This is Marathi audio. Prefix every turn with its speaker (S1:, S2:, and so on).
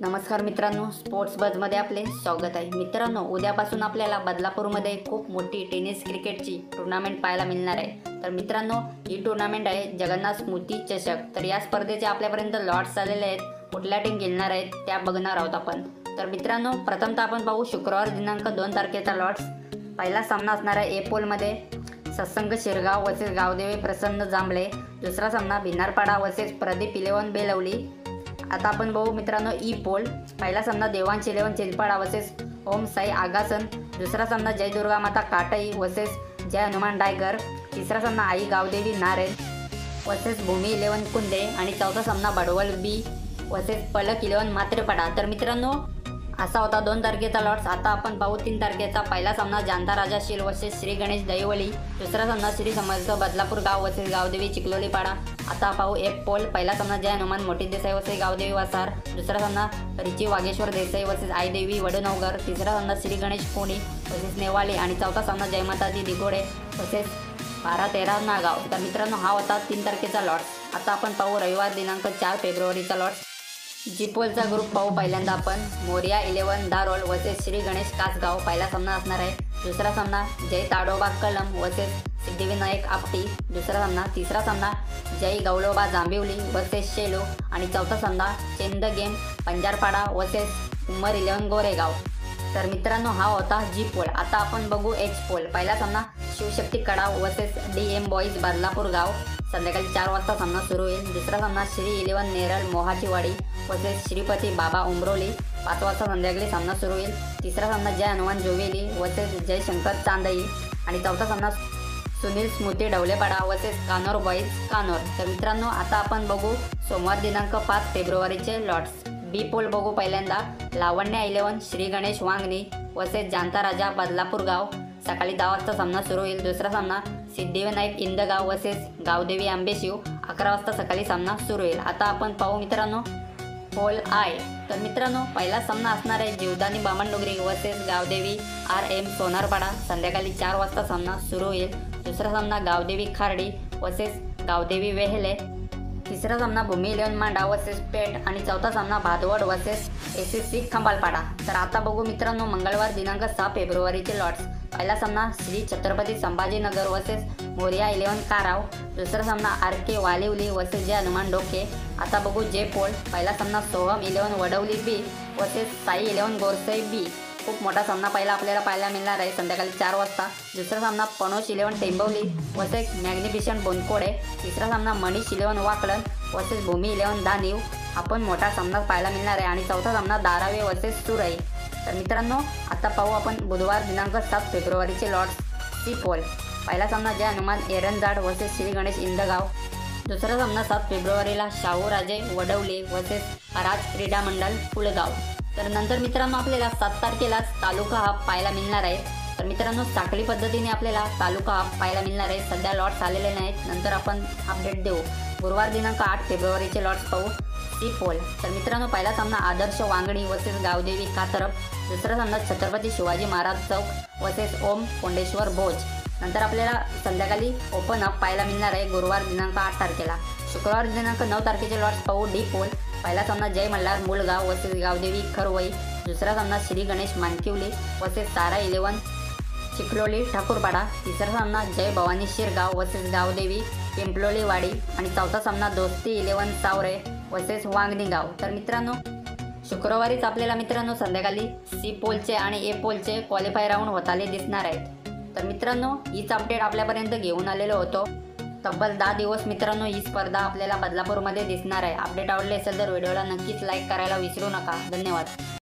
S1: नमस्कार मित्रांनो, स्पोर्ट्स बजमध्ये आपले स्वागत आहे। मित्रांनो, उद्यापासून आपल्याला बदलापूरमध्ये खूप मोठी टेनिस क्रिकेटची टूर्नामेंट पाहायला मिळणार आहे। तर मित्रांनो, ही टूर्नामेंट आहे जगन्नाथ स्मृती चषक। तर या स्पर्धेचे आपल्यापर्यंत लॉट्स आलेले आहेत, कुठल्या टीम खेळणार आहेत त्या बघणार आहोत आपण। तर मित्रांनो, प्रथमतः आपण पाहू शुक्रवार दिनांक 2 तारखेचा लॉट्स। पहिला सामना असणार आहे ए पोलमध्ये सत्संग शिरगाव वर्सेस गावदेवी प्रसन्न जांभळे। दुसरा सामना भिन्नारपाडा वर्सेस प्रदीप 11 बेलवली। आता आपण बघू मित्रांनो ई पोल। पहिला सामना देवांश 11 चिलपाडा वर्सेस ओम साई आगासन। दुसरा सामना जय दुर्गा माता काटई वर्सेस जय हनुमान डायगर। तिसरा सामना आई गावदेवी नारेल वर्सेस भूमी 11 कुंदे। आणि चौथा सामना बडवल बी वर्सेस पलक 11 मात्रेपाडा। तर मित्रांनो, असा होता 2 तारखेचा लॉट्स। आता आपण पाहू 3 तारखेचा। पहिला सामना जानता राजा शील वर्सेस श्री गणेश दहिवली। दुसरा सामना श्री समर्थ बदलापूर गाव वर्सेस गावदेवी चिखलोलीपाडा। आता पाहू एफ पोल। पहिला सामना जय हनुमान मोठी देसाई वर्सेस गावदेवी वासार। दुसरा सामना रिची वागेश्वर देसाई वर्सेस आईदेवी वडनवगर। तिसरा सामना श्री गणेश कोणी वर्सेस नेवाली। आणि चौथा सामना जय माताजी दिघोडे वर्सेस 12-13 नागाव। तर मित्रांनो, हा होता 3 तारखेचा लॉट्स। आता आपण पाहू रविवार दिनांक 4 फेब्रुवारीचा लॉट्स। जी पोलचा ग्रुप पाहू। पहिल्यांदा आपण मोरिया 11 दारोल वर्सेस श्री गणेश कासगाव। पहिला सामना असणार आहे। दुसरा सामना जय ताडोबा कलम वर्सेस सिद्धिविनायक आपटी। दुसरा सामना। तिसरा सामना जय गौलोबा जांभिवली वर्सेस शेलो। आणि चौथा सामना चेंद गेम पंजारपाडा वर्सेस उमर 11 गोरेगाव। तर मित्रांनो, हा होता जी पोल। आता आपण बघू एच पोल। पहिला सामना Shivshakti Kadav versus DM boys Badlapur गाव। संध्याकाळी 4 वाजता सामना सुरू होईल। दुसरा सामना श्री 11 नेरळ मोहाचीवाडी वर्सेस श्रीपती बाबा उमरोली। 5 वाजता संध्याकाळी सामना सुरू होईल। तिसरा सामना जय हनुमान जोवेली वर्सेस जय शंकर चांदई। आणि चौथा सामना सुनील स्मृती ढवलेपाडा वर्सेस कानोर बॉईज कानोर। तर मित्रांनो, आता आपण बघू सोमवार दिनांक 5 फेब्रुवारीचे लॉट्स। बी पोल बघू। पहिल्यांदा लावण्या 11 श्री गणेश वांगणी वर्सेस जानता राजा बदलापूर गाव। सकाळी 10 वाजता सामना सुरू होईल। दुसरा सामना सिद्धिविनायक इंदगाव वर्सेस गावदेवी आंबेशिव। 11 वाजता सकाळी सामना सुरू होईल। आता आपण पाहू मित्रांनो पोल आय। तर मित्रांनो, पहिला सामना असणार आहे जीवदानी बामणडोंगरी वर्सेस गावदेवी RM सोनारपाडा। संध्याकाळी 4 वाजता सामना सुरू होईल। दुसरा सामना गावदेवी खार्डी वर्सेस गावदेवी वेहेले। तिसरा सामना भूमी 11 मांडा वर्सेस पेठ। आणि चौथा सामना भादवड वर्सेस SSC खंबालपाडा। तर आता बघू मित्रांनो मंगळवार दिनांक 6 फेब्रुवारीचे लॉट्स। पहिला सामना श्री छत्रपती संभाजीनगर वर्सेस मोरिया 11 काराव। दुसरा सामना RK वालिवली वर्सेस जय हनुमान डोके। आता बघू जे पोल। पहिला सामना सोहम 11 वडवली बी वर्सेस साई 11 गोरसई बी। खूप मोठा सामना आपल्याला पाहायला मिळणार आहे संध्याकाळी 4 वाजता। दुसरा सामना पनोश 11 टेंबवली वर्सेस मॅग्निफिशंट बोनकोडे। तिसरा सामना मनीष 11 वाकलन वर्सेस भूमी 11 दानिव। आपण मोठा सामना पाहायला मिळणार आहे। आणि चौथा सामना धारावे वर्सेस सुरई। तर मित्रांनो, आता पाहू आपण बुधवार दिनांक 7 फेब्रुवारीचे लॉट्स। C pool. पहिला सामना जय हनुमान एरंजाड वर्सेस श्री गणेश इंदगाव। दुसरा सामना 7 फेब्रुवारीला शाहू राजे वडवली वर्सेस राज क्रीडा मंडळ पुलगाव। तर नंतर मित्रांनो, आपल्याला 7 तारखेलाच तालुका हाफ पाहायला मिळणार आहे। तर मित्रांनो, साखळी पद्धतीने आपल्याला तालुका हाफ पाहायला मिळणार आहे। सध्या लॉट्स आलेले नाहीत, नंतर आपण अपडेट देऊ। गुरुवार दिनांक 8 फेब्रुवारीचे लॉट्स पाहू। C pool. तर मित्रांनो, पहिला सामना आदर्श वांगणी वर्सेस गावदेवी कातरप। दुसरा सामना छत्रपती शिवाजी महाराज चौक वर्सेस ओम कोंडेश्वर भोज। नंतर आपल्याला संध्याकाळी ओपन अप पाहायला मिळणार आहे गुरुवार दिनांक 8 तारखेला। शुक्रवार दिनांक 9 तारखेचे लॉट्स पाहू। D pool. पहिला सामना जय मल्हार मुलगाव वर्सेस गावदेवी खरवई। दुसरा सामना श्री गणेश मानकिवली वर्सेस सारा 11 चिखलोली ठाकूरपाडा। तिसरा सामना जय भवानी शिरगाव वर्सेस गावदेवी पिंपलोलीवाडी। आणि चौथा सामना दोस्ती 11 सावरे वर्सेस वांगणीगाव। तर मित्रांनो, शुक्रवारीच आपल्याला मित्रांनो संध्याकाळी सी पोलचे आणि ए पोलचे क्वालिफाय राऊंड होताले दिसणार आहेत। तर मित्रांनो, हीच अपडेट आपल्यापर्यंत घेऊन आलेलो होतो। तब्बल 10 दिवस मित्रांनो ही स्पर्धा आपल्याला बदलापूरमध्ये दिसणार आहे। अपडेट आवडले असेल तर व्हिडिओला नक्कीच लाईक करायला विसरू नका। धन्यवाद।